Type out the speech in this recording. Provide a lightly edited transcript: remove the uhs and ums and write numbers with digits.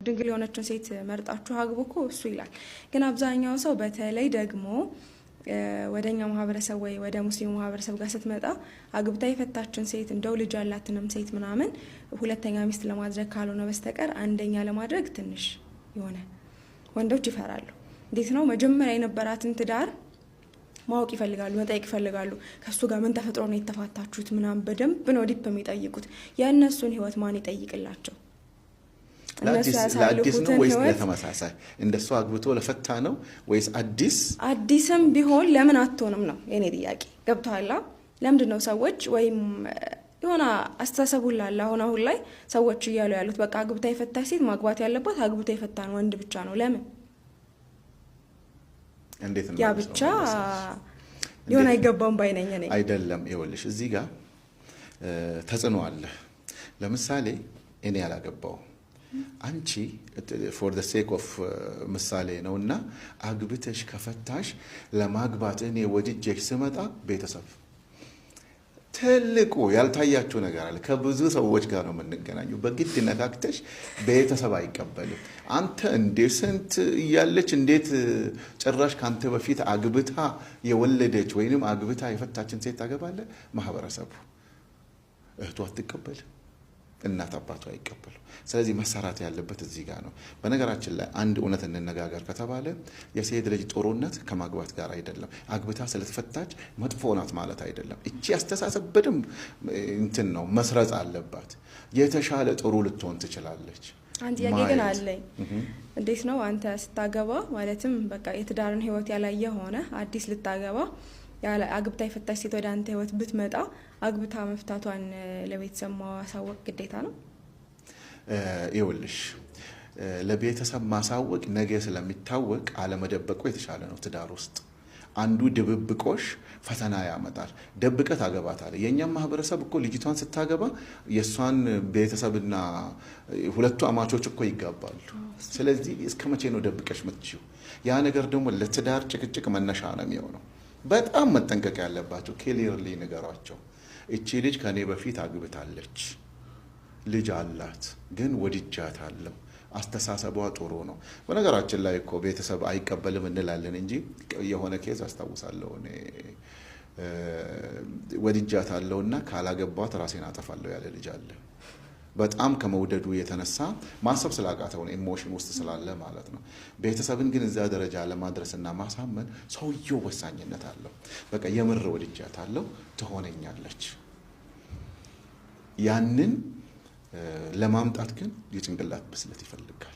ድንግል የሆነችን ሴት መርጣችሁ አግቡ እኮ እሱ ይላል። ግን አብዛኛው ሰው በተለይ ደግሞ ወደኛ ማህበረሰብ ወይ ወደ ሙስሊሙ ማህበረሰብ ጋር ስትመጣ አግብታ የፈታችን ሴት እንደው ልጅ ያላትንም ሴት ምናምን ሁለተኛ ሚስት ለማድረግ ካልሆነ በስተቀር አንደኛ ለማድረግ ትንሽ የሆነ ወንዶች ይፈራሉ። እንዴት ነው መጀመሪያ የነበራትን ትዳር ማወቅ ይፈልጋሉ፣ መጠየቅ ይፈልጋሉ። ከሱ ጋር ምን ተፈጥሮ ነው የተፋታችሁት ምናምን በደንብ ነው ዲፕ የሚጠይቁት። የእነሱን ህይወት ማን ይጠይቅላቸው? ለአዲስ ነው ወይስ ለተመሳሳይ? እንደሱ አግብቶ ለፈታ ነው ወይስ አዲስም ቢሆን ለምን አትሆንም ነው የኔ ጥያቄ። ገብቶሃል? ለምንድን ነው ሰዎች ወይም የሆነ አስተሳሰቡ ላለ አሁን ላይ ሰዎች እያሉ ያሉት በቃ አግብታ የፈታች ሴት ማግባት ያለባት አግብታ የፈታን ወንድ ብቻ ነው? ለምን እንዴት ነው ያ ብቻ ሊሆን አይገባም ባይነኝ ነኝ። አይደለም ይኸውልሽ፣ እዚህ ጋር ተጽዕኖ አለ። ለምሳሌ እኔ ያላገባው አንቺ for the sake of ምሳሌ ነውና አግብተሽ ከፈታሽ ለማግባት እኔ ወድጄሽ ስመጣ ቤተሰብ ትልቁ ያልታያችሁ ነገር አለ። ከብዙ ሰዎች ጋር ነው የምንገናኘው። በግድ ነካክተሽ ቤተሰብ አይቀበልም። አንተ እንዴ ስንት እያለች እንዴት ጭራሽ ካንተ በፊት አግብታ የወለደች ወይንም አግብታ የፈታችን ሴት ታገባለህ? ማህበረሰቡ እህቱ አትቀበልም፣ እናት አባቱ አይቀበሉ። ስለዚህ መሰራት ያለበት እዚህ ጋር ነው። በነገራችን ላይ አንድ እውነት እንነጋገር ከተባለ የሴት ልጅ ጥሩነት ከማግባት ጋር አይደለም። አግብታ ስለተፈታች መጥፎ ናት ማለት አይደለም። እቺ አስተሳሰብ በደንብ እንትን ነው መስረጽ አለባት። የተሻለ ጥሩ ልትሆን ትችላለች። አንድ ያገ ግን አለኝ። እንዴት ነው አንተ ስታገባ ማለትም በቃ የትዳርን ህይወት ያላየ ሆነ አዲስ ልታገባ ያለ አግብታ የፈታች ሴት ወደ አንተ ህይወት ብትመጣ አግብታ መፍታቷን ለቤተሰብ ማሳወቅ ግዴታ ነው? ይኸውልሽ ለቤተሰብ ማሳወቅ ነገ ስለሚታወቅ አለመደበቁ የተሻለ ነው። ትዳር ውስጥ አንዱ ድብብቆሽ ፈተና ያመጣል። ደብቀት አገባታል። የኛም ማህበረሰብ እኮ ልጅቷን ስታገባ የሷን ቤተሰብና ሁለቱ አማቾች እኮ ይጋባሉ። ስለዚህ እስከመቼ ነው ደብቀሽ ምትችው? ያ ነገር ደግሞ ለትዳር ጭቅጭቅ መነሻ ነው የሚሆነው። በጣም መጠንቀቅ ያለባቸው ክሊርሊ ነገራቸው። እቺ ልጅ ከኔ በፊት አግብታለች፣ ልጅ አላት፣ ግን ወድጃታለሁ፣ አስተሳሰቧ ጥሩ ነው። በነገራችን ላይ እኮ ቤተሰብ አይቀበልም እንላለን እንጂ የሆነ ኬዝ አስታውሳለሁ እኔ ወድጃታለሁና ካላገባት ራሴን አጠፋለሁ ያለ ልጅ አለ። በጣም ከመውደዱ የተነሳ ማሰብ ስላቃተው ነው፣ ኢሞሽን ውስጥ ስላለ ማለት ነው። ቤተሰብን ግን እዛ ደረጃ ለማድረስና ማሳመን ሰውየው ወሳኝነት አለው። በቃ የምር ወድጃታለሁ ትሆነኛለች። ያንን ለማምጣት ግን የጭንቅላት ብስለት ይፈልጋል።